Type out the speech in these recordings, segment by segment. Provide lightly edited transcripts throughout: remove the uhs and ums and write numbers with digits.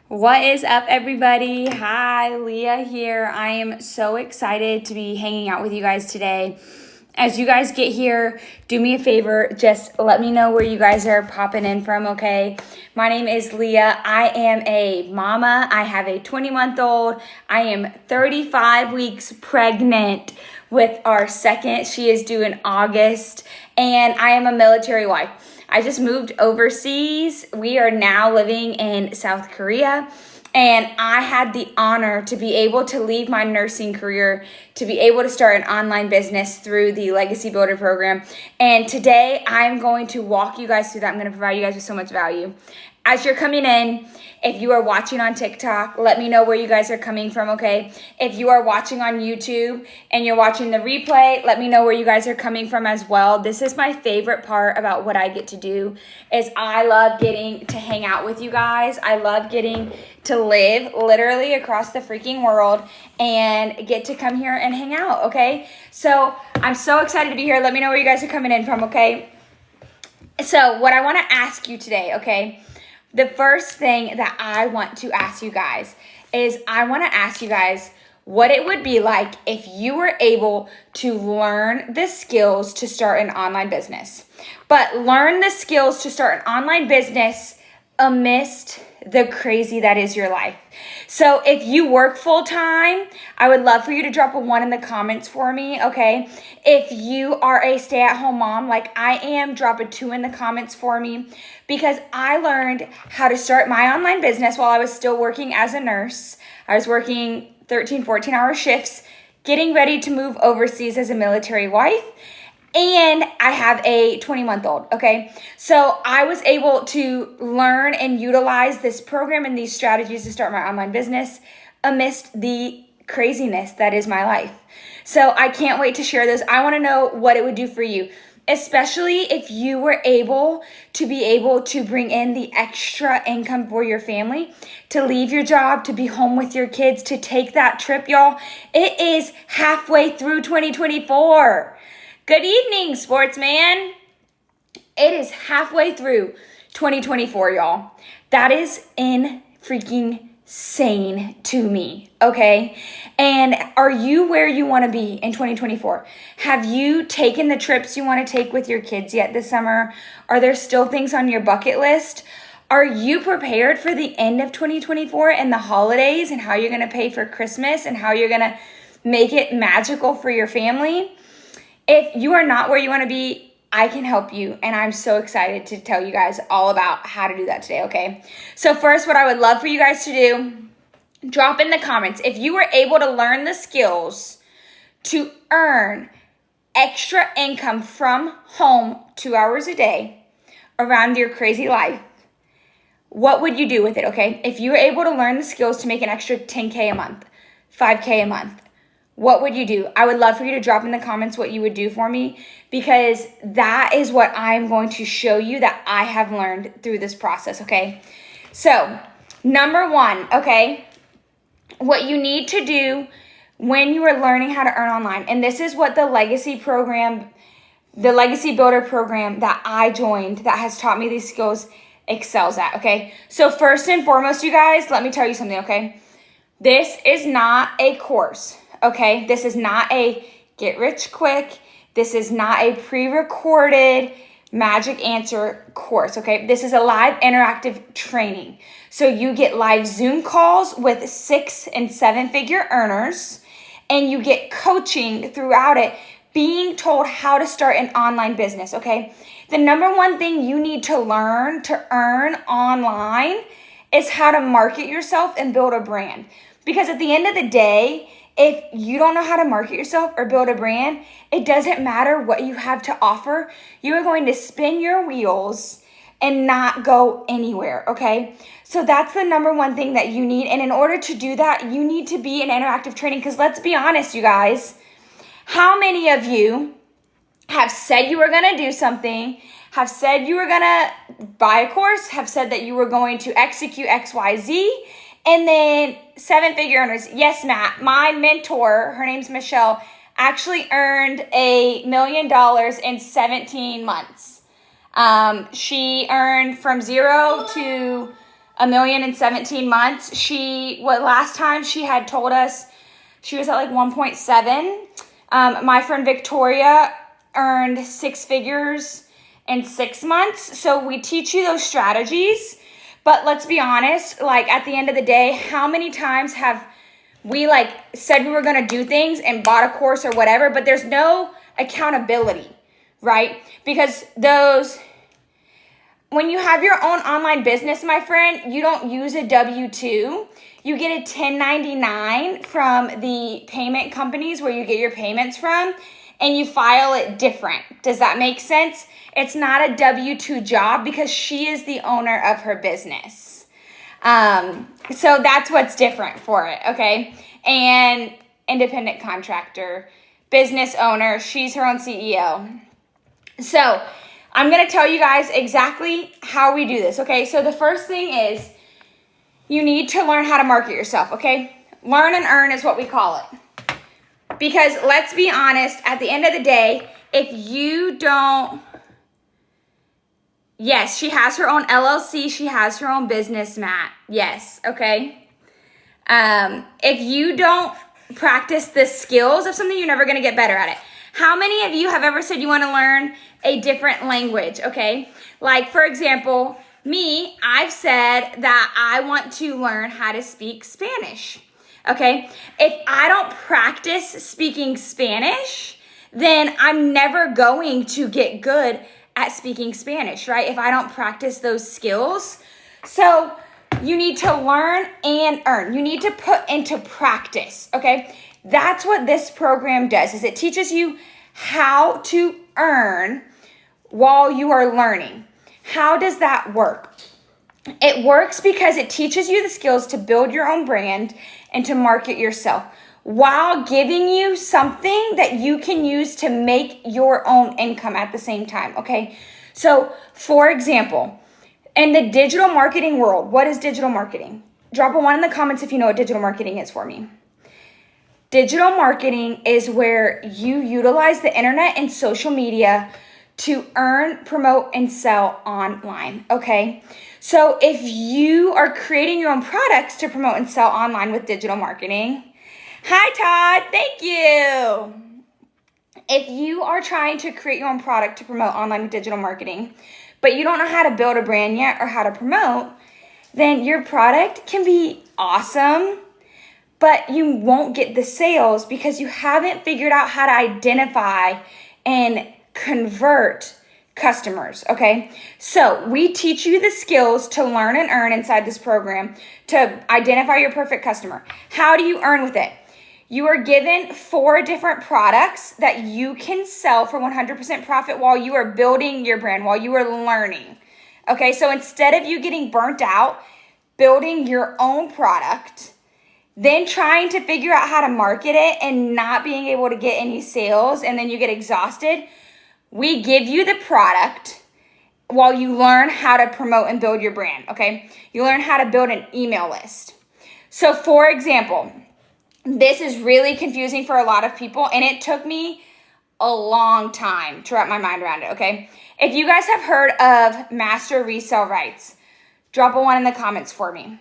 What is up, everybody? Hi, Leah here. I am so excited to be hanging out with you guys today. As you guys get here, do me a favor, just let me know where you guys are popping in from, okay? My name is Leah. I am a mama. I have a 20-month-old. I am 35 weeks pregnant with our second. She is due in August, and I am a military wife. I just moved overseas. We are now living in South Korea. And I had the honor to be able to leave my nursing career, to be able to start an online business through the Legacy Builder program. And today I'm going to walk you guys through that. I'm going to provide you guys with so much value. As you're coming in, if you are watching on TikTok, let me know where you guys are coming from, okay? If you are watching on YouTube and you're watching the replay, let me know where you guys are coming from as well. This is my favorite part about what I get to do is I love getting to hang out with you guys. I love getting to live literally across the freaking world and get to come here and hang out, okay? So I'm so excited to be here. Let me know where you guys are coming in from, okay? So what I want to ask you today, okay? The first thing that I want to ask you guys is I want to ask you guys what it would be like if you were able to learn the skills to start an online business. But learn the skills to start an online business amidst the crazy that is your life. So if you work full time, I would love for you to drop a 1 in the comments for me, okay? If you are a stay-at-home mom like I am, drop a 2 in the comments for me, because I learned how to start my online business while I was still working as a nurse. I was working 13, 14-hour shifts, getting ready to move overseas as a military wife. And I have a 20-month-old, okay? So I was able to learn and utilize this program and these strategies to start my online business amidst the craziness that is my life. So I can't wait to share those. I want to know what it would do for you, especially if you were able to bring in the extra income for your family, to leave your job, to be home with your kids, to take that trip, y'all. It is halfway through 2024. Good evening, sportsman. It is halfway through 2024, y'all. That is in freaking insane to me, okay? And are you where you want to be in 2024? Have you taken the trips you want to take with your kids yet this summer? Are there still things on your bucket list? Are you prepared for the end of 2024 and the holidays and how you're going to pay for Christmas and how you're going to make it magical for your family? If you are not where you want to be, I can help you, and I'm so excited to tell you guys all about how to do that today, okay? So first, what I would love for you guys to do, drop in the comments if you were able to learn the skills to earn extra income from home 2 hours a day around your crazy life. What would you do with it, okay? If you were able to learn the skills to make an extra 10K a month, 5K a month, what would you do? I would love for you to drop in the comments what you would do for me, because that is what I'm going to show you that I have learned through this process, okay? So, number 1, okay, what you need to do when you are learning how to earn online, and this is what the Legacy program, the Legacy Builder program that I joined that has taught me these skills excels at, okay? So first and foremost, you guys, let me tell you something, okay? This is not a course. Okay, this is not a get rich quick. This is not a pre-recorded magic answer course, okay? This is a live interactive training. So you get live Zoom calls with 6- and 7-figure earners, and you get coaching throughout it, being told how to start an online business, okay? The number one thing you need to learn to earn online is how to market yourself and build a brand. Because at the end of the day, if you don't know how to market yourself or build a brand, it doesn't matter what you have to offer. You are going to spin your wheels and not go anywhere, okay? So that's the number one thing that you need. And in order to do that, you need to be in interactive training. Because let's be honest, you guys, how many of you have said you were going to do something, have said you were going to buy a course, have said that you were going to execute XYZ, and then 7-figure earners? Yes, Matt, my mentor, her name's Michelle, actually earned $1 million in 17 months. She earned from 0 to 1,000,000 in 17 months. Last time she had told us she was at like 1.7. My friend Victoria earned 6 figures in 6 months. So we teach you those strategies. But let's be honest, like at the end of the day, how many times have we like said we were going to do things and bought a course or whatever, but there's no accountability, right? Because when you have your own online business, my friend, you don't use a W-2. You get a 1099 from the payment companies where you get your payments from, and you file it different. Does that make sense? It's not a W-2 job because she is the owner of her business. So that's what's different for it, okay? And independent contractor, business owner, she's her own CEO. So I'm going to tell you guys exactly how we do this, okay? So the first thing is you need to learn how to market yourself, okay? Learn and earn is what we call it. Because let's be honest, at the end of the day, if you don't, yes, she has her own LLC, she has her own business, Matt. Yes, okay? If you don't practice the skills of something, you're never going to get better at it. How many of you have ever said you want to learn a different language, okay? Like, for example, me, I've said that I want to learn how to speak Spanish, okay? If I don't practice speaking Spanish, then I'm never going to get good at speaking Spanish, right? If I don't practice those skills. So you need to learn and earn. You need to put into practice, okay? That's what this program does, is it teaches you how to earn while you are learning. How does that work? It works because it teaches you the skills to build your own brand and to market yourself while giving you something that you can use to make your own income at the same time, okay? So, for example, in the digital marketing world, what is digital marketing? Drop a 1 in the comments if you know what digital marketing is for me. Digital marketing is where you utilize the internet and social media to earn, promote, and sell online, okay? So if you are creating your own products to promote and sell online with digital marketing, hi Todd, thank you. If you are trying to create your own product to promote online with digital marketing, but you don't know how to build a brand yet or how to promote, then your product can be awesome, but you won't get the sales because you haven't figured out how to identify and convert customers, okay? So we teach you the skills to learn and earn inside this program to identify your perfect customer. How do you earn with it? You are given 4 different products that you can sell for 100% profit while you are building your brand, while you are learning, okay? So instead of you getting burnt out, building your own product, then trying to figure out how to market it and not being able to get any sales, and then you get exhausted, we give you the product while you learn how to promote and build your brand, okay? You learn how to build an email list. So for example, this is really confusing for a lot of people, and it took me a long time to wrap my mind around it, okay? If you guys have heard of master resale rights, drop a 1 in the comments for me.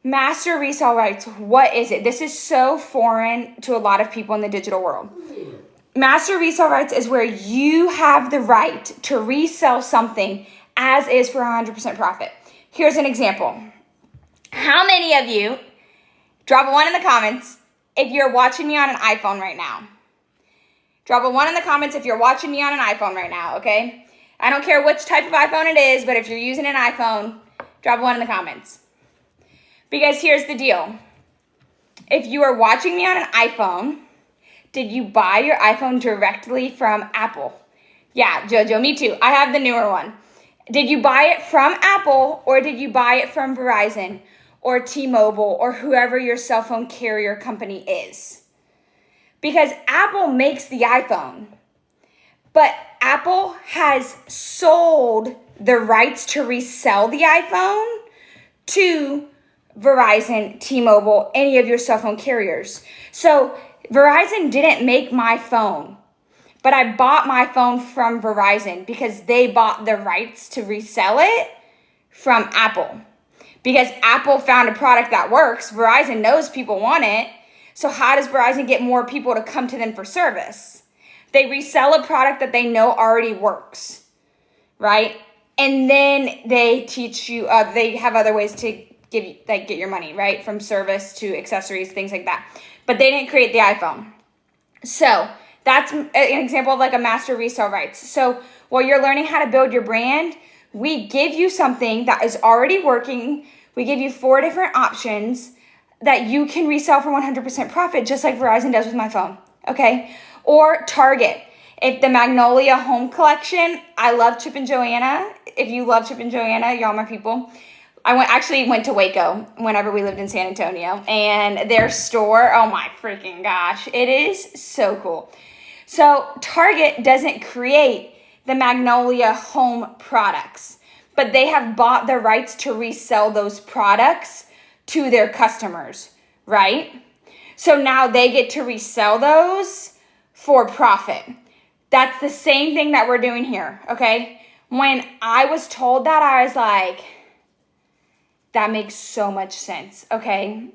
Master resale rights, what is it? This is so foreign to a lot of people in the digital world. Master resale rights is where you have the right to resell something as is for 100% profit. Here's an example. How many of you, drop a 1 in the comments if you're watching me on an iPhone right now. Drop a 1 in the comments if you're watching me on an iPhone right now, okay? I don't care which type of iPhone it is, but if you're using an iPhone, drop a 1 in the comments. Because here's the deal. If you are watching me on an iPhone, did you buy your iPhone directly from Apple? Yeah, Jojo, me too. I have the newer one. Did you buy it from Apple, or did you buy it from Verizon or T-Mobile or whoever your cell phone carrier company is? Because Apple makes the iPhone, but Apple has sold the rights to resell the iPhone to Verizon, T-Mobile, any of your cell phone carriers. So Verizon didn't make my phone, but I bought my phone from Verizon because they bought the rights to resell it from Apple. because Apple found a product that works. Verizon knows people want it. So how does Verizon get more people to come to them for service? They resell a product that they know already works, right? And then they teach you, they have other ways to give you, like, get your money, right? From service to accessories, things like that. But they didn't create the iPhone. So that's an example of like a master resale rights. So while you're learning how to build your brand, we give you something that is already working. We give you 4 different options that you can resell for 100% profit, just like Verizon does with my phone, okay? Or Target. If the Magnolia Home Collection, I love Chip and Joanna. If you love Chip and Joanna, y'all my people. I actually went to Waco whenever we lived in San Antonio, and their store, oh my freaking gosh, it is so cool. So Target doesn't create the Magnolia Home products, but they have bought the rights to resell those products to their customers, right? So now they get to resell those for profit. That's the same thing that we're doing here, okay? When I was told that, I was like, that makes so much sense, okay?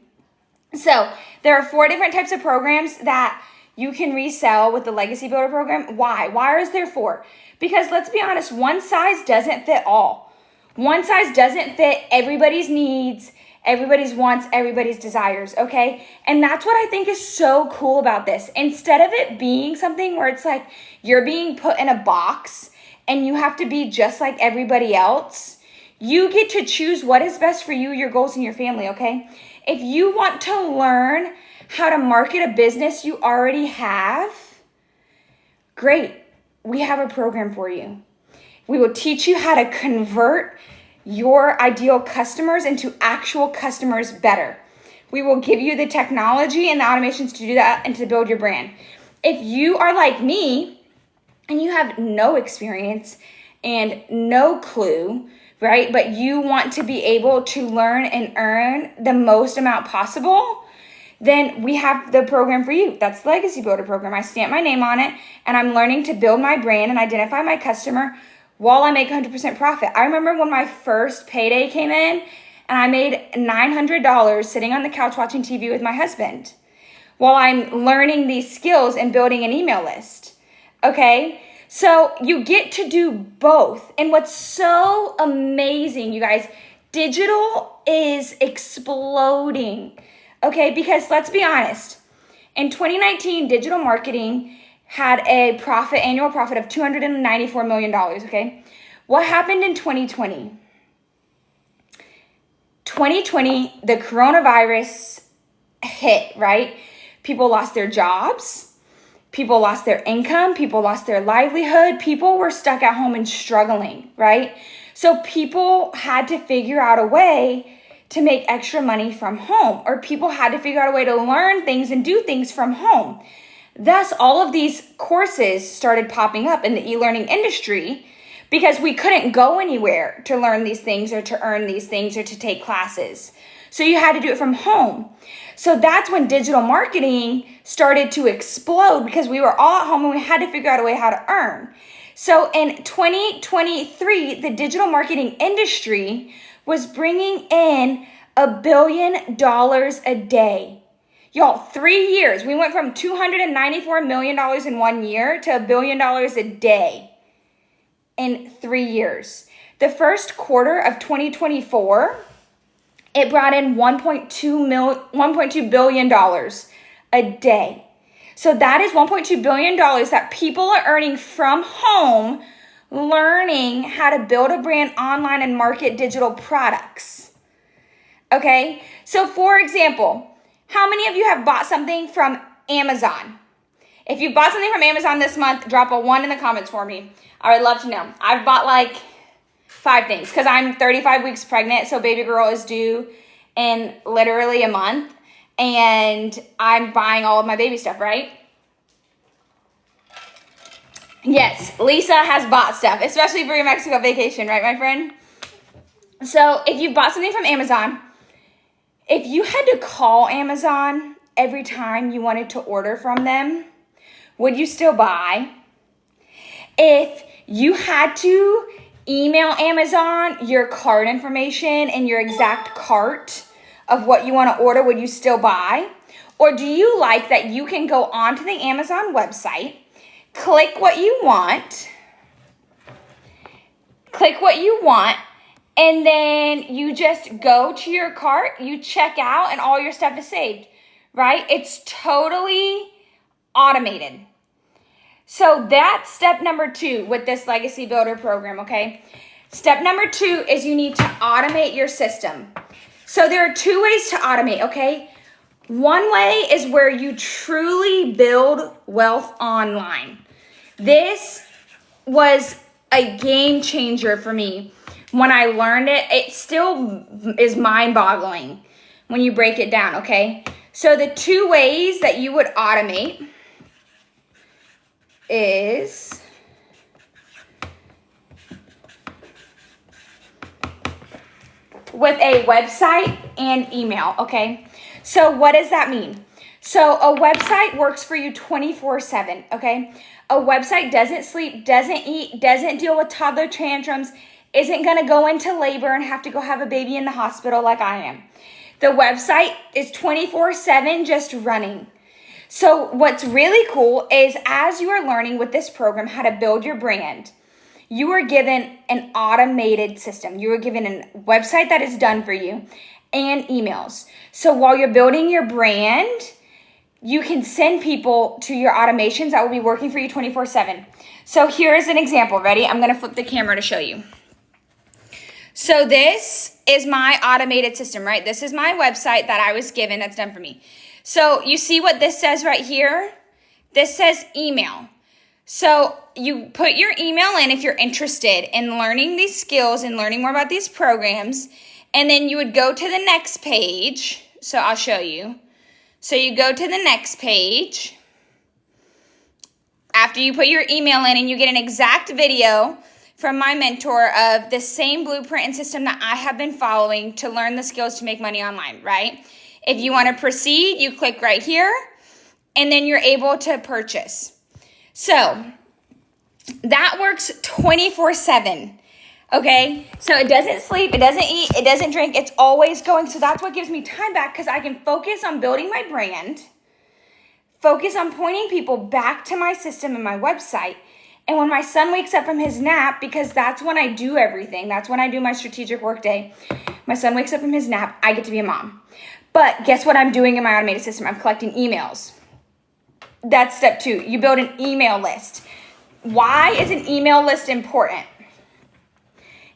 So there are 4 different types of programs that you can resell with the Legacy Builder program. Why? Why is there 4? Because let's be honest, one size doesn't fit all. One size doesn't fit everybody's needs, everybody's wants, everybody's desires, okay? And that's what I think is so cool about this. Instead of it being something where it's like you're being put in a box and you have to be just like everybody else, you get to choose what is best for you, your goals, and your family, okay? If you want to learn how to market a business you already have, great. We have a program for you. We will teach you how to convert your ideal customers into actual customers better. We will give you the technology and the automations to do that and to build your brand. If you are like me and you have no experience and no clue, right? But you want to be able to learn and earn the most amount possible, then we have the program for you. That's the Legacy Builder program. I stamp my name on it, and I'm learning to build my brand and identify my customer while I make 100% profit. I remember when my first payday came in, and I made $900 sitting on the couch watching TV with my husband while I'm learning these skills and building an email list, okay? So you get to do both. And what's so amazing, you guys, digital is exploding, okay? Because let's be honest, in 2019, digital marketing had a annual profit of $294 million, okay? What happened in 2020? 2020, the coronavirus hit, right? People lost their jobs. People lost their income, people lost their livelihood, people were stuck at home and struggling, right? So people had to figure out a way to make extra money from home, or people had to figure out a way to learn things and do things from home. Thus, all of these courses started popping up in the e-learning industry because we couldn't go anywhere to learn these things or to earn these things or to take classes. So you had to do it from home. So that's when digital marketing started to explode because we were all at home and we had to figure out a way how to earn. So in 2023, the digital marketing industry was bringing in $1 billion a day. Y'all, 3 years. We went from $294 million in 1 year to $1 billion a day in 3 years. The first quarter of 2024, it brought in $1.2 billion a day. So that is $1.2 billion that people are earning from home, learning how to build a brand online and market digital products. Okay? So for example, how many of you have bought something from Amazon? If you bought something from Amazon this month, drop a 1 in the comments for me. I would love to know. I've bought like 5 things because I'm 35 weeks pregnant, so baby girl is due in literally a month, and I'm buying all of my baby stuff, right? Yes, Lisa has bought stuff, especially for your Mexico vacation, right, my friend? So if you bought something from Amazon, if you had to call Amazon every time you wanted to order from them, would you still buy? If you had to email Amazon your cart information and your exact cart of what you want to order? Would you still buy? Or do you like that you can go onto the Amazon website, click what you want, and then you just go to your cart, you check out, and all your stuff is saved, right? It's totally automated. So that's step number 2 with this Legacy Builder program, okay? Step number 2 is you need to automate your system. So there are 2 ways to automate, okay? One way is where you truly build wealth online. This was a game changer for me. When I learned it, it still is mind-boggling when you break it down, okay? So the 2 ways that you would automate is with a website and email, okay? So what does that mean? So a website works for you 24/7, okay? A website doesn't sleep, doesn't eat, doesn't deal with toddler tantrums, isn't going to go into labor and have to go have a baby in the hospital like I am. The website is 24/7 just running. So what's really cool is as you are learning with this program how to build your brand, you are given an automated system. You are given a website that is done for you and emails. So while you're building your brand, you can send people to your automations that will be working for you 24/7. So here is an example. Ready? I'm going to flip the camera to show you. So this is my automated system, right? This is my website that I was given that's done for me. So you see what this says right here? This says email. So you put your email in if you're interested in learning these skills and learning more about these programs. And then you would go to the next page. So I'll show you. So you go to the next page after you put your email in, and you get an exact video from my mentor of the same blueprint and system that I have been following to learn the skills to make money online, right? If you want to proceed, you click right here, and then you're able to purchase. So that works 24/7, okay? So it doesn't sleep, it doesn't eat, it doesn't drink, it's always going. So that's what gives me time back, because I can focus on building my brand, focus on pointing people back to my system and my website. And when my son wakes up from his nap, because that's when I do everything, that's when I do my strategic work day. My son wakes up from his nap, I get to be a mom. But guess what I'm doing in my automated system? I'm collecting emails. That's step 2. You build an email list. Why is an email list important?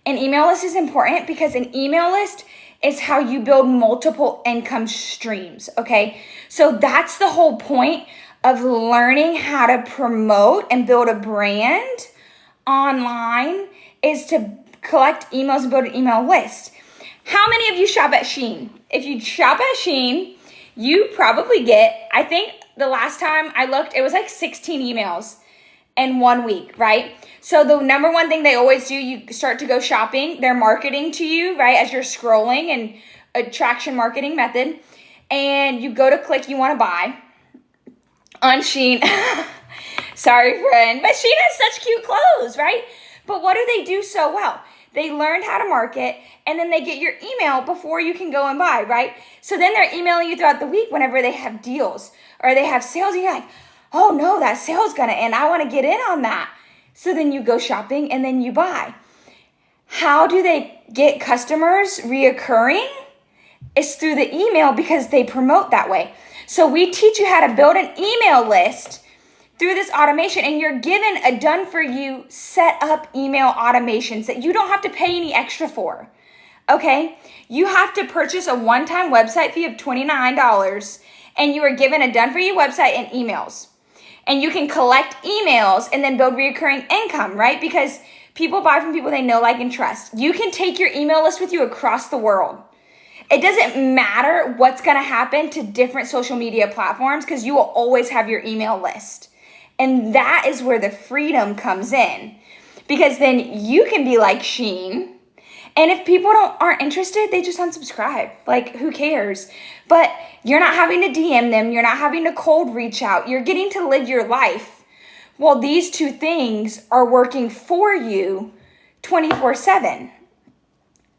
An email list is important because an email list is how you build multiple income streams, okay? So that's the whole point of learning how to promote and build a brand online, is to collect emails and build an email list. How many of you shop at Shein? If you shop at Shein, you probably get, I think the last time I looked, it was like 16 emails in 1 week, right? So the number one thing they always do, you start to go shopping, they're marketing to you, right, as you're scrolling, and attraction marketing method, and you go to click you want to buy on Shein. Sorry, friend, but Shein has such cute clothes, right? But what do they do so well? They learned how to market, and then they get your email before you can go and buy, right? So then they're emailing you throughout the week whenever they have deals or they have sales, and you're like, oh no, that sale's gonna end. I wanna get in on that. So then you go shopping and then you buy. How do they get customers reoccurring? It's through the email, because they promote that way. So we teach you how to build an email list through this automation, and you're given a done-for-you set up email automations that you don't have to pay any extra for, okay? You have to purchase a one-time website fee of $29, and you are given a done-for-you website and emails. And you can collect emails and then build recurring income, right? Because people buy from people they know, like, and trust. You can take your email list with you across the world. It doesn't matter what's gonna happen to different social media platforms, because you will always have your email list. And that is where the freedom comes in, because then you can be like Shein, and if people aren't interested, they just unsubscribe. Like, who cares? But you're not having to DM them. You're not having to cold reach out. You're getting to live your life. Well, these two things are working for you 24/7.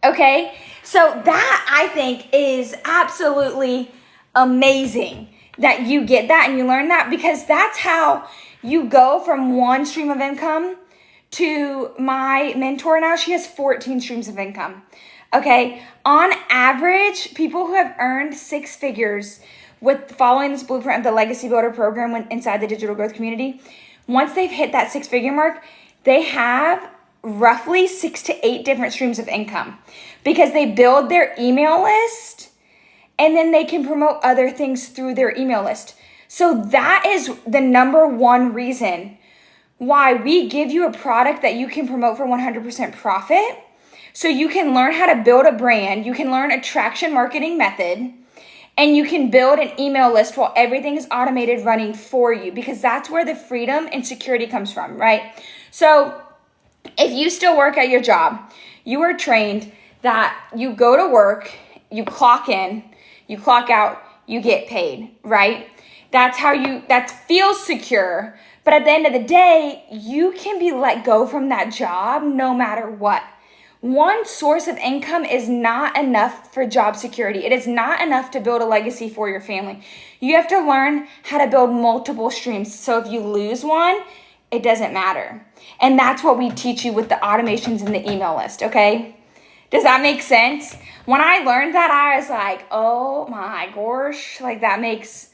Okay? So that, I think, is absolutely amazing that you get that and you learn that, because that's how you go from one stream of income to my mentor now. She has 14 streams of income. Okay? On average, people who have earned 6 figures with following this blueprint of the Legacy Builder program inside the Digital Growth Community, once they've hit that 6-figure mark, they have roughly 6 to 8 different streams of income, because they build their email list and then they can promote other things through their email list. So that is the number one reason why we give you a product that you can promote for 100% profit. So you can learn how to build a brand, you can learn a traction marketing method, and you can build an email list while everything is automated running for you, because that's where the freedom and security comes from, right? So if you still work at your job, you are trained that you go to work, you clock in, you clock out, you get paid, right? That feels secure. But at the end of the day, you can be let go from that job no matter what. One source of income is not enough for job security. It is not enough to build a legacy for your family. You have to learn how to build multiple streams. So if you lose one, it doesn't matter. And that's what we teach you with the automations in the email list, okay? Does that make sense? When I learned that, I was like, oh my gosh, like that makes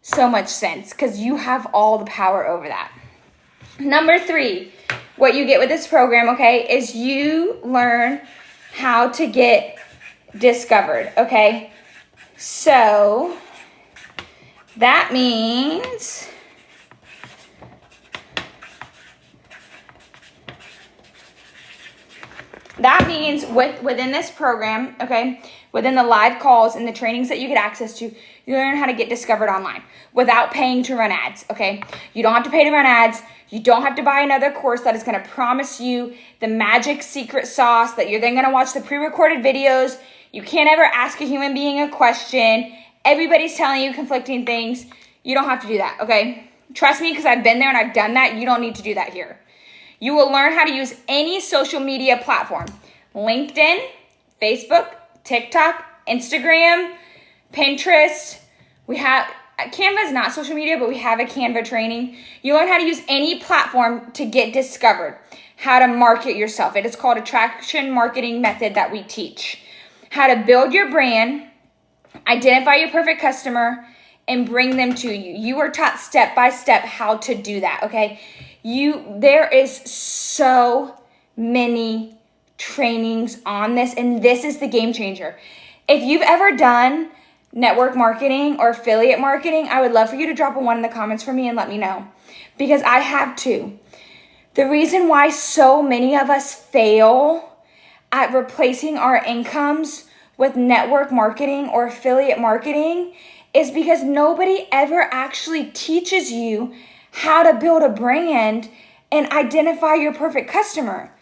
so much sense, because you have all the power over that. Number 3, what you get with this program, okay, is you learn how to get discovered, okay? So that means within this program, okay, within the live calls and the trainings that you get access to, you learn how to get discovered online without paying to run ads, okay? You don't have to pay to run ads. You don't have to buy another course that is going to promise you the magic secret sauce that you're then going to watch the pre-recorded videos. You can't ever ask a human being a question. Everybody's telling you conflicting things. You don't have to do that, okay? Trust me, because I've been there and I've done that. You don't need to do that here. You will learn how to use any social media platform. LinkedIn, Facebook, TikTok, Instagram, Pinterest. Canva is not social media, but we have a Canva training. You learn how to use any platform to get discovered, how to market yourself. It is called a traction marketing method that we teach. How to build your brand, identify your perfect customer, and bring them to you. You are taught step by step how to do that, okay? There is so many trainings on this, and this is the game changer. If you've ever done network marketing or affiliate marketing, I would love for you to drop a 1 in the comments for me and let me know, because I have too. The reason why so many of us fail at replacing our incomes with network marketing or affiliate marketing is because nobody ever actually teaches you how to build a brand and identify your perfect customer.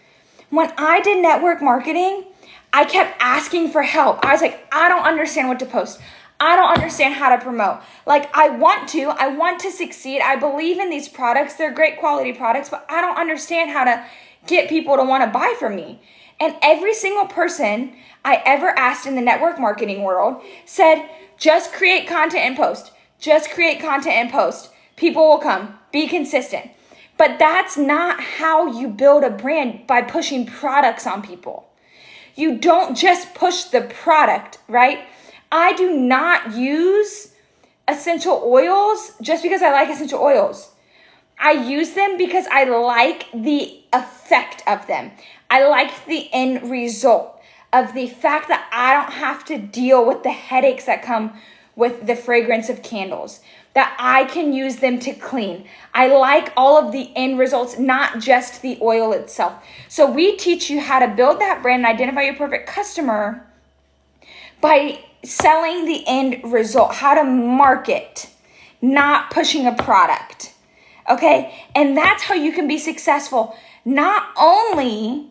When I did network marketing, I kept asking for help. I was like, I don't understand what to post. I don't understand how to promote. Like, I want to succeed. I believe in these products. They're great quality products, but I don't understand how to get people to want to buy from me. And every single person I ever asked in the network marketing world said, just create content and post. Just create content and post. People will come. Be consistent. But that's not how you build a brand, by pushing products on people. You don't just push the product, right? I do not use essential oils just because I like essential oils. I use them because I like the effect of them. I like the end result of the fact that I don't have to deal with the headaches that come with the fragrance of candles, that I can use them to clean. I like all of the end results, not just the oil itself. So we teach you how to build that brand and identify your perfect customer by selling the end result, how to market, not pushing a product, okay? And that's how you can be successful, not only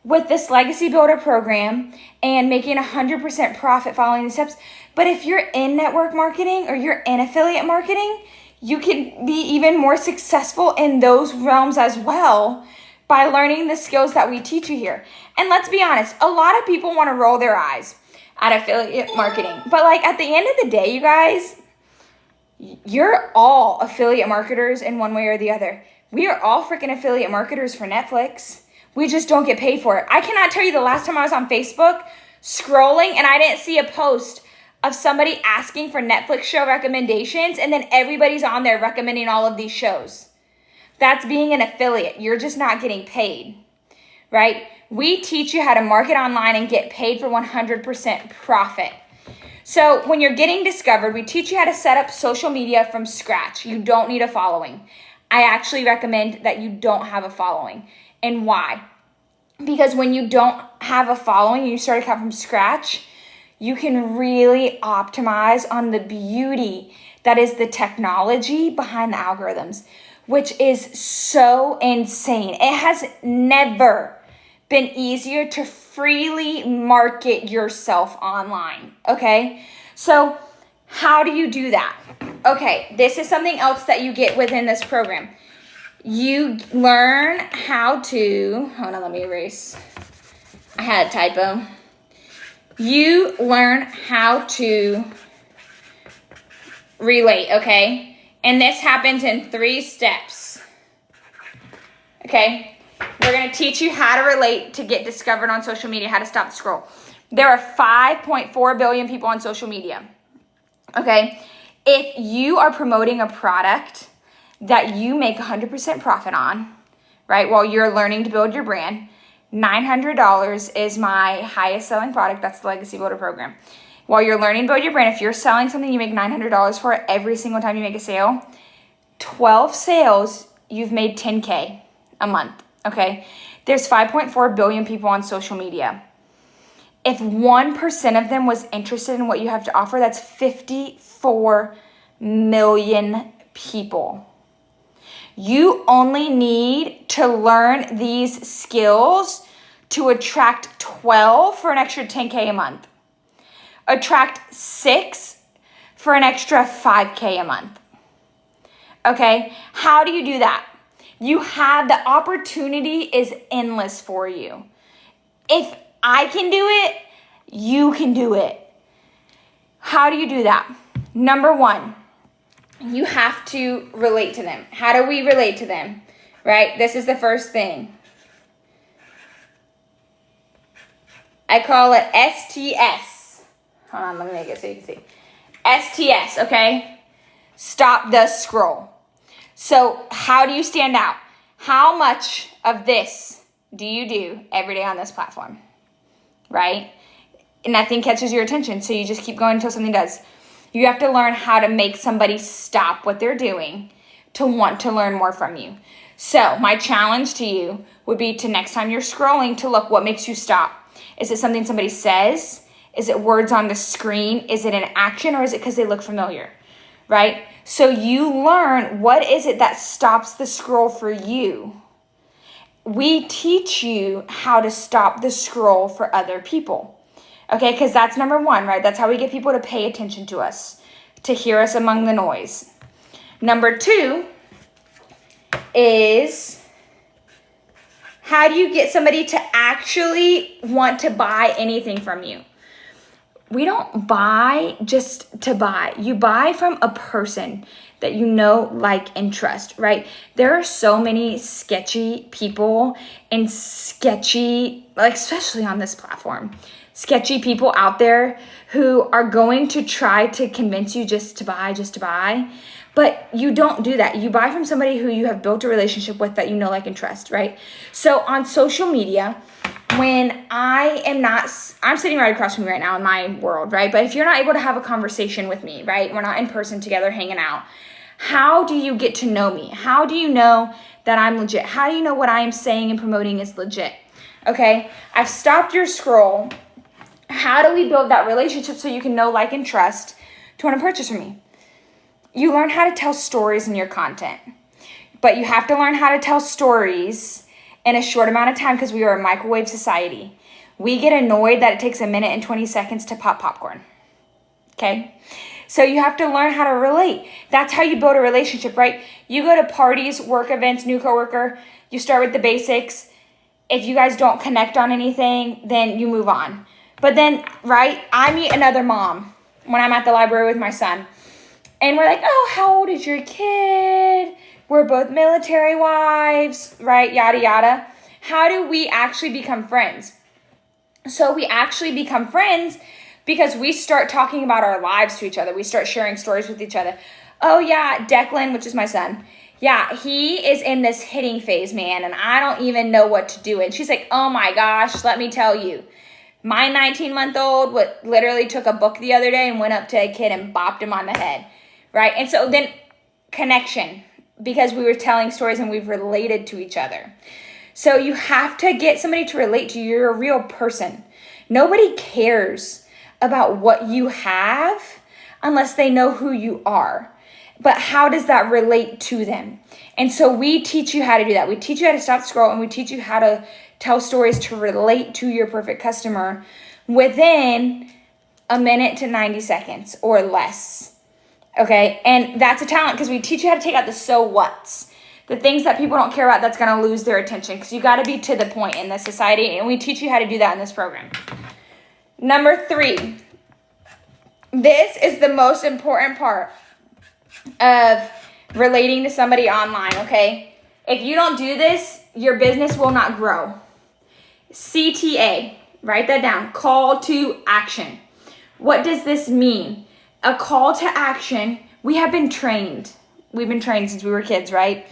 with this Legacy Builder program and making 100% profit following the steps, but if you're in network marketing or you're in affiliate marketing, you can be even more successful in those realms as well, by learning the skills that we teach you here. And let's be honest, a lot of people want to roll their eyes at affiliate marketing. But like at the end of the day, you guys, you're all affiliate marketers in one way or the other. We are all freaking affiliate marketers for Netflix. We just don't get paid for it. I cannot tell you the last time I was on Facebook scrolling and I didn't see a post of somebody asking for Netflix show recommendations, and then everybody's on there recommending all of these shows. That's being an affiliate. You're just not getting paid, right? We teach you how to market online and get paid for 100% profit. So when you're getting discovered, we teach you how to set up social media from scratch. You don't need a following. I actually recommend that you don't have a following. And why? Because when you don't have a following and you start out from scratch, you can really optimize on the beauty that is the technology behind the algorithms, which is so insane. It has never been easier to freely market yourself online, okay? So how do you do that? Okay, this is something else that you get within this program. You learn how to, hold on, let me erase. I had a typo. You learn how to relate, okay? And this happens in 3 steps, okay? We're going to teach you how to relate to get discovered on social media, how to stop the scroll. There are 5.4 billion people on social media, okay? If you are promoting a product that you make 100% profit on, right, while you're learning to build your brand, $900 is my highest selling product. That's the Legacy Builder program. While you're learning to build your brand, if you're selling something you make $900 for it every single time you make a sale, 12 sales, you've made $10K a month, okay? There's 5.4 billion people on social media. If 1% of them was interested in what you have to offer, that's 54 million people. You only need to learn these skills to attract 12 for an extra 10K a month. Attract 6 for an extra 5K a month. Okay? How do you do that? You have the opportunity is endless for you. If I can do it, you can do it. How do you do that? Number 1, you have to relate to them. How do we relate to them? Right? This is the first thing. I call it STS. Hold on, let me make it so you can see. STS, okay? Stop the scroll. So how do you stand out? How much of this do you do every day on this platform? Right? And nothing catches your attention, so you just keep going until something does. You have to learn how to make somebody stop what they're doing to want to learn more from you. So my challenge to you would be to next time you're scrolling to look what makes you stop. Is it something somebody says? Is it words on the screen? Is it an action, or is it because they look familiar? Right? So you learn what is it that stops the scroll for you. We teach you how to stop the scroll for other people. Okay, because that's number 1, right? That's how we get people to pay attention to us, to hear us among the noise. Number 2 is, how do you get somebody to actually want to buy anything from you? We don't buy just to buy. You buy from a person that you know, like, and trust, right? There are so many sketchy people and sketchy, like, especially on this platform, sketchy people out there who are going to try to convince you just to buy. But you don't do that. You buy from somebody who you have built a relationship with that you know, like, and trust, right? So on social media, when I'm sitting right across from you right now in my world, right? But if you're not able to have a conversation with me, right? We're not in person together hanging out. How do you get to know me? How do you know that I'm legit? How do you know what I am saying and promoting is legit? Okay, I've stopped your scroll. How do we build that relationship so you can know, like, and trust to want to purchase from me? You learn how to tell stories in your content. But you have to learn how to tell stories in a short amount of time because we are a microwave society. We get annoyed that it takes 1 minute and 20 seconds to pop popcorn. Okay? So you have to learn how to relate. That's how you build a relationship, right? You go to parties, work events, new coworker, You start with the basics. If you guys don't connect on anything, then you move on. But then, right, I meet another mom when I'm at the library with my son. And we're like, oh, how old is your kid? We're both military wives, right? Yada, yada. How do we actually become friends? So we actually become friends because we start talking about our lives to each other. We start sharing stories with each other. Oh, yeah, Declan, which is my son. Yeah, he is in this hitting phase, man, and I don't even know what to do. And she's like, oh, my gosh, let me tell you. My 19-month-old literally took a book the other day and went up to a kid and bopped him on the head, right? And so then connection, because we were telling stories and we've related to each other. So you have to get somebody to relate to you. You're a real person. Nobody cares about what you have unless they know who you are. But how does that relate to them? And so we teach you how to do that. We teach you how to stop scroll, and we teach you how to tell stories to relate to your perfect customer within a minute to 90 seconds or less. Okay? And that's a talent because we teach you how to take out the so whats. The things that people don't care about that's going to lose their attention, because you got to be to the point in this society, and we teach you how to do that in this program. Number 3. This is the most important part of relating to somebody online, okay? If you don't do this, your business will not grow. CTA, write that down, call to action. What does this mean? A call to action, we have been trained. We've been trained since we were kids, right?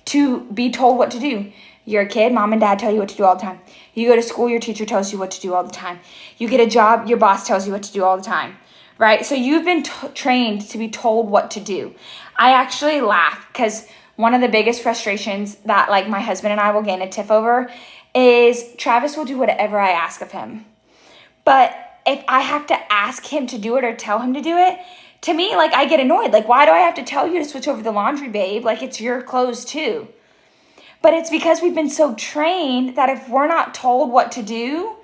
To be told what to do. You're a kid, mom and dad tell you what to do all the time. You go to school, your teacher tells you what to do all the time. You get a job, your boss tells you what to do all the time. Right? So you've been trained to be told what to do. I actually laugh because one of the biggest frustrations that like my husband and I will get in a tiff over is Travis will do whatever I ask of him. But if I have to ask him to do it or tell him to do it, to me, like, I get annoyed. Like, why do I have to tell you to switch over the laundry, babe? Like, it's your clothes too. But it's because we've been so trained that if we're not told what to do,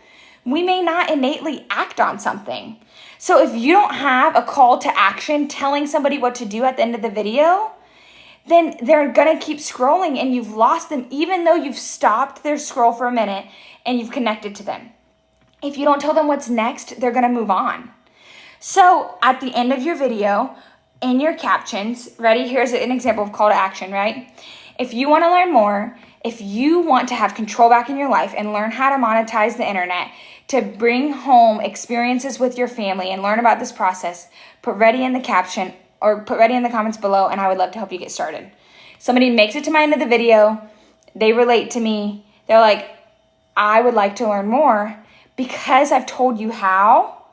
we may not innately act on something. So if you don't have a call to action telling somebody what to do at the end of the video, then they're going to keep scrolling and you've lost them, even though you've stopped their scroll for a minute and you've connected to them. If you don't tell them what's next, they're going to move on. So at the end of your video, in your captions, ready? Here's an example of call to action, right? If you want to learn more, if you want to have control back in your life and learn how to monetize the internet, to bring home experiences with your family and learn about this process, put ready in the caption or put ready in the comments below, and I would love to help you get started. Somebody makes it to my end of the video, they relate to me, they're like, I would like to learn more. Because I've told you how,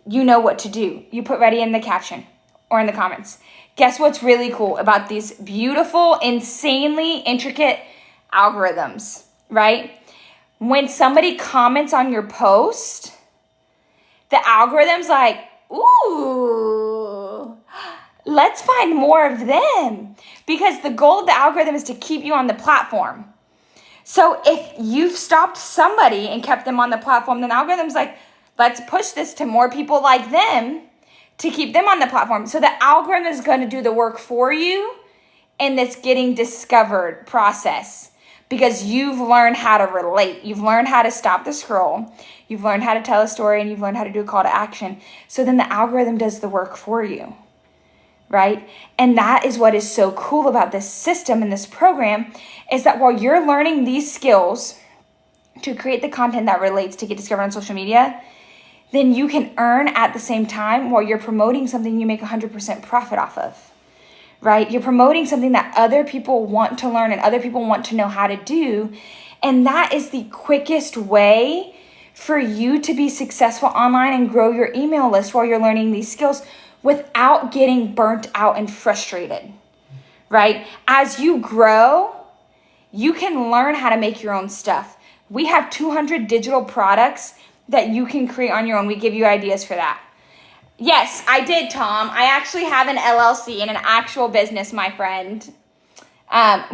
you know what to do. You put ready in the caption or in the comments. Guess what's really cool about these beautiful, insanely intricate algorithms, right? When somebody comments on your post, the algorithm's like, ooh, let's find more of them. Because the goal of the algorithm is to keep you on the platform. So if you've stopped somebody and kept them on the platform, then the algorithm's like, let's push this to more people like them to keep them on the platform. So the algorithm is going to do the work for you in this getting discovered process, because you've learned how to relate. You've learned how to stop the scroll. You've learned how to tell a story, and you've learned how to do a call to action. So then the algorithm does the work for you, right? And that is what is so cool about this system and this program, is that while you're learning these skills to create the content that relates to get discovered on social media, then you can earn at the same time while you're promoting something you make 100% profit off of, right? You're promoting something that other people want to learn and other people want to know how to do. And that is the quickest way for you to be successful online and grow your email list while you're learning these skills without getting burnt out and frustrated, right? As you grow, you can learn how to make your own stuff. We have 200 digital products that you can create on your own. We give you ideas for that. Yes, I did, Tom. I actually have an LLC and an actual business, my friend.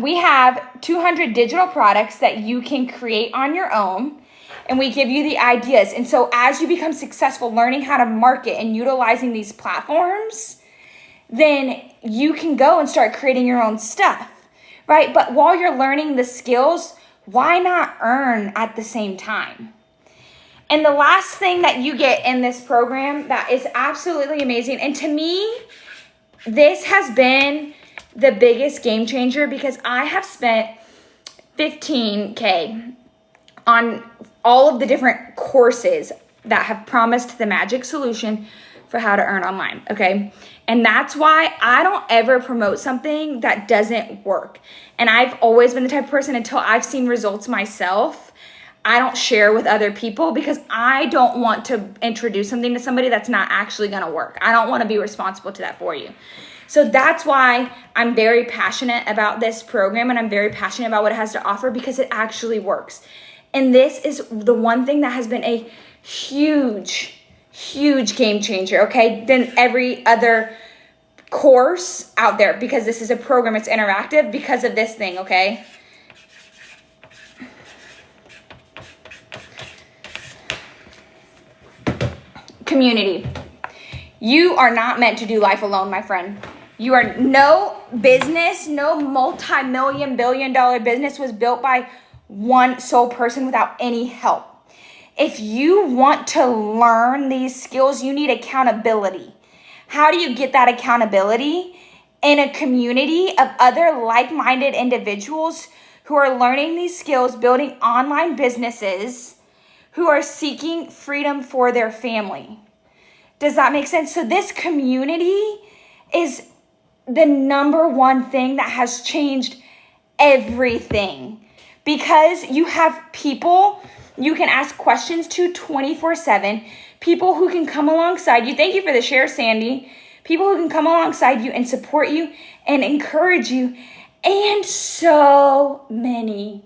We have 200 digital products that you can create on your own, and we give you the ideas. And so as you become successful learning how to market and utilizing these platforms, then you can go and start creating your own stuff, right? But while you're learning the skills, why not earn at the same time? And the last thing that you get in this program that is absolutely amazing, and to me, this has been the biggest game changer because I have spent $15K on all of the different courses that have promised the magic solution for how to earn online, okay? And that's why I don't ever promote something that doesn't work. And I've always been the type of person, until I've seen results myself, I don't share with other people because I don't want to introduce something to somebody that's not actually gonna work. I don't wanna be responsible to that for you. So that's why I'm very passionate about this program, and I'm very passionate about what it has to offer because it actually works. And this is the one thing that has been a huge game changer, okay, than every other course out there, because this is a program, it's interactive because of this thing, okay? Community. You are not meant to do life alone, my friend. You are no business, no multi-million, billion-dollar business was built by one sole person without any help. If you want to learn these skills, you need accountability. How do you get that accountability? In a community of other like-minded individuals who are learning these skills, building online businesses, who are seeking freedom for their family. Does that make sense? So this community is the number one thing that has changed everything, because you have people you can ask questions to 24/7, people who can come alongside you. Thank you for the share, Sandy. People who can come alongside you and support you and encourage you, and so many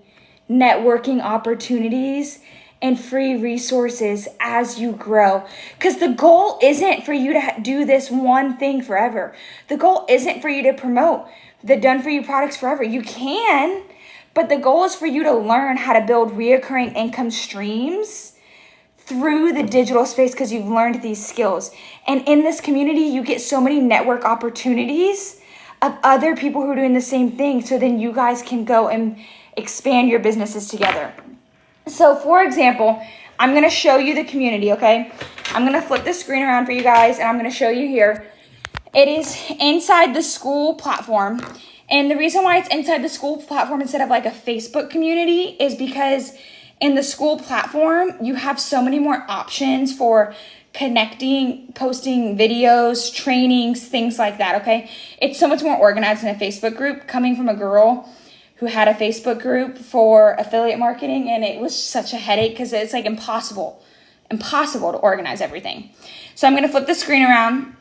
networking opportunities and free resources as you grow. Because the goal isn't for you to do this one thing forever. The goal isn't for you to promote the done for you products forever. You can, but the goal is for you to learn how to build reoccurring income streams through the digital space because you've learned these skills. And in this community, you get so many network opportunities of other people who are doing the same thing, so then you guys can go and expand your businesses together. So for example, I'm going to show you the community, okay? I'm going to flip the screen around for you guys, and I'm going to show you here. It is inside the school platform. And the reason why it's inside the school platform instead of like a Facebook community is because in the school platform, you have so many more options for connecting, posting videos, trainings, things like that, okay? It's so much more organized than a Facebook group, coming from a girl who had a Facebook group for affiliate marketing, and it was such a headache because it's like impossible to organize everything. So I'm going to flip the screen around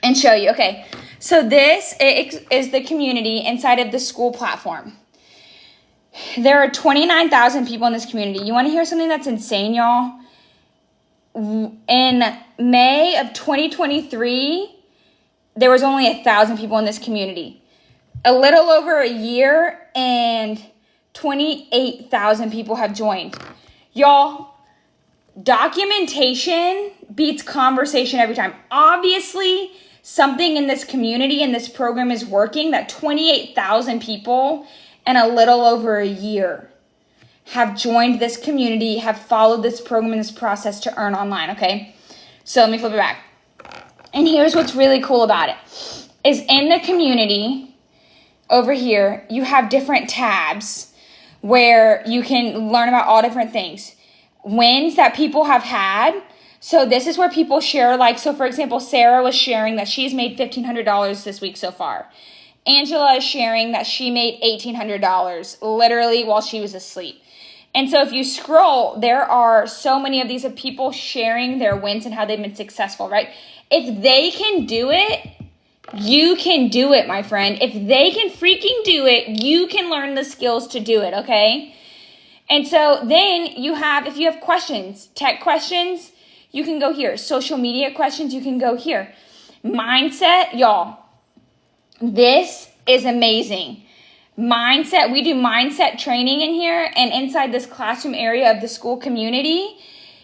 and show you. Okay, so this is the community inside of the school platform. There are 29,000 people in this community. You want to hear something that's insane, y'all? In May of 2023, there was only 1,000 people in this community. A little over a year, and 28,000 people have joined. Y'all, documentation beats conversation every time. Obviously, something in this community, in this program is working, that 28,000 people in a little over a year have joined this community, have followed this program and this process to earn online, okay? So let me flip it back. And here's what's really cool about it, is in the community over here, you have different tabs where you can learn about all different things. Wins that people have had. So this is where people share, like, so for example, Sarah was sharing that she's made $1,500 this week so far. Angela is sharing that she made $1,800 literally while she was asleep. And so if you scroll, there are so many of these of people sharing their wins and how they've been successful, right? If they can do it, you can do it, my friend. If they can freaking do it, you can learn the skills to do it, okay? And so then you have, if you have questions, tech questions, you can go here. Social media questions, you can go here. Mindset, y'all, this is amazing. Mindset, we do mindset training in here, and inside this classroom area of the school community,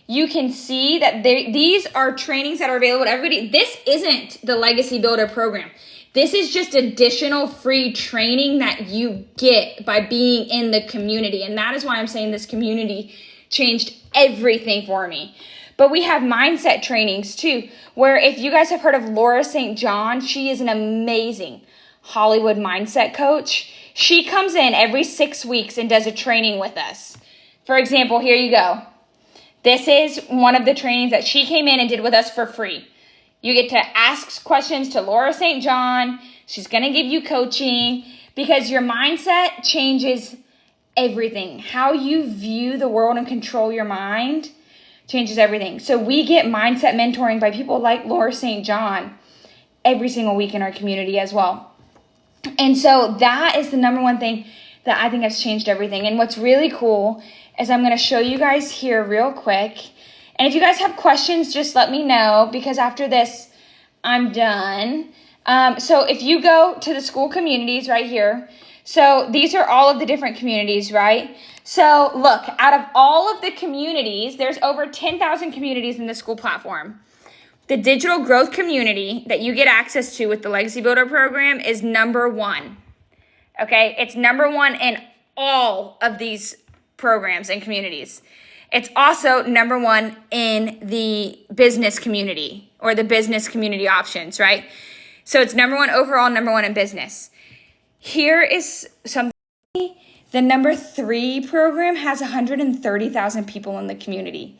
you can see that these are trainings that are available to everybody. This isn't the Legacy Builder program. This is just additional free training that you get by being in the community. And that is why I'm saying this community changed everything for me. But we have mindset trainings too, where if you guys have heard of Laura St. John, she is an amazing Hollywood mindset coach. She comes in every 6 weeks and does a training with us. For example, here you go. This is one of the trainings that she came in and did with us for free. You get to ask questions to Laura St. John. She's going to give you coaching because your mindset changes everything. How you view the world and control your mind changes everything. So we get mindset mentoring by people like Laura St. John every single week in our community as well. And so that is the number one thing that I think has changed everything. And what's really cool is I'm going to show you guys here real quick. And if you guys have questions, just let me know, because after this, I'm done. So if you go to the school communities right here, so these are all of the different communities, right? So look, out of all of the communities, there's over 10,000 communities in the school platform. The digital growth community that you get access to with the Legacy Builder program is number one. Okay, it's number one in all of these programs and communities. It's also number one in the business community or the business community options, right? So it's number one overall, number one in business. Here is something. The number 3 program has 130,000 people in the community.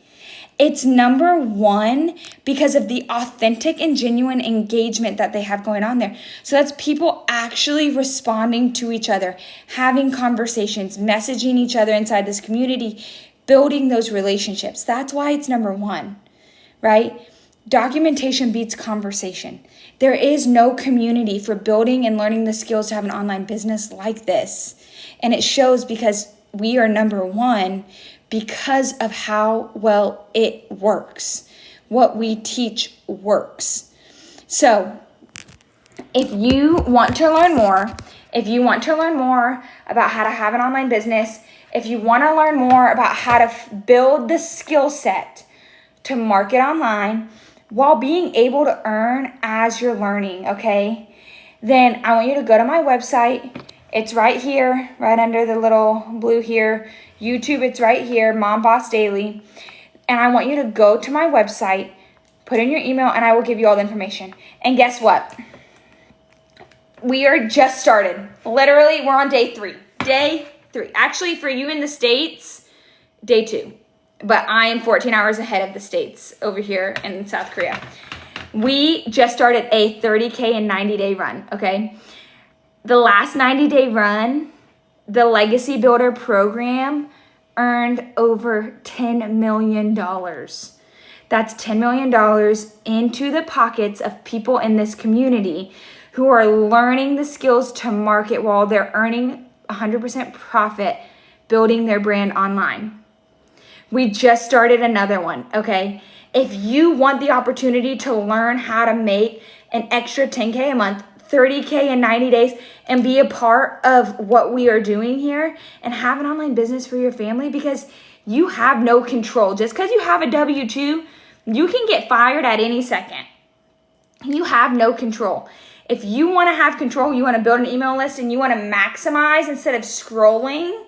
It's number one because of the authentic and genuine engagement that they have going on there. So that's people actually responding to each other, having conversations, messaging each other inside this community, building those relationships. That's why it's number one, right? Documentation beats conversation. There is no community for building and learning the skills to have an online business like this. And it shows because we are number one because of how well it works. What we teach works. So if you want to learn more, about how to have an online business, if you want to learn more about how to build the skill set to market online while being able to earn as you're learning, okay, then I want you to go to my website. It's right here, right under the little blue here. YouTube, it's right here, Mom Boss Daily. And I want you to go to my website, put in your email, and I will give you all the information. And guess what? We are just started. Literally, we're on day 3. Day 3. Actually, for you in the States, day 2. But I am 14 hours ahead of the States over here in South Korea. We just started a 30K and 90-day run, okay? The last 90-day run, the Legacy Builder program earned over $10 million. That's $10 million into the pockets of people in this community who are learning the skills to market while they're earning 100% profit building their brand online. We just started another one, okay? If you want the opportunity to learn how to make an extra 10K a month, 30K in 90 days, and be a part of what we are doing here and have an online business for your family, because you have no control. Just because you have a W-2, you can get fired at any second. You have no control. If you want to have control, you want to build an email list and you want to maximize instead of scrolling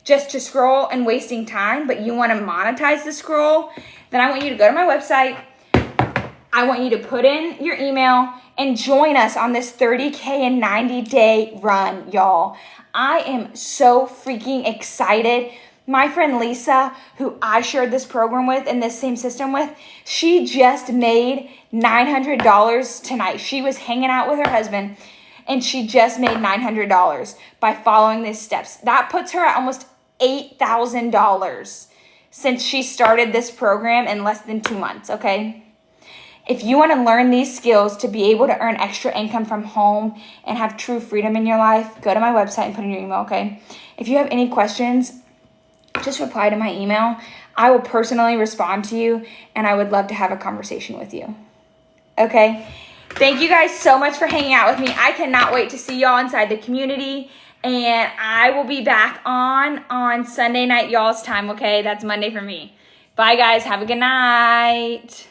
just to scroll and wasting time, but you want to monetize the scroll, then I want you to go to my website. I want you to put in your email and join us on this 30K and 90-day run, y'all. I am so freaking excited. My friend Lisa, who I shared this program with and this same system with, she just made $900 tonight. She was hanging out with her husband and she just made $900 by following these steps. That puts her at almost $8,000 since she started this program in less than 2 months, okay? If you want to learn these skills to be able to earn extra income from home and have true freedom in your life, go to my website and put in your email, okay? If you have any questions, just reply to my email. I will personally respond to you, and I would love to have a conversation with you, okay? Thank you guys so much for hanging out with me. I cannot wait to see y'all inside the community, and I will be back on Sunday night y'all's time, okay? That's Monday for me. Bye, guys. Have a good night.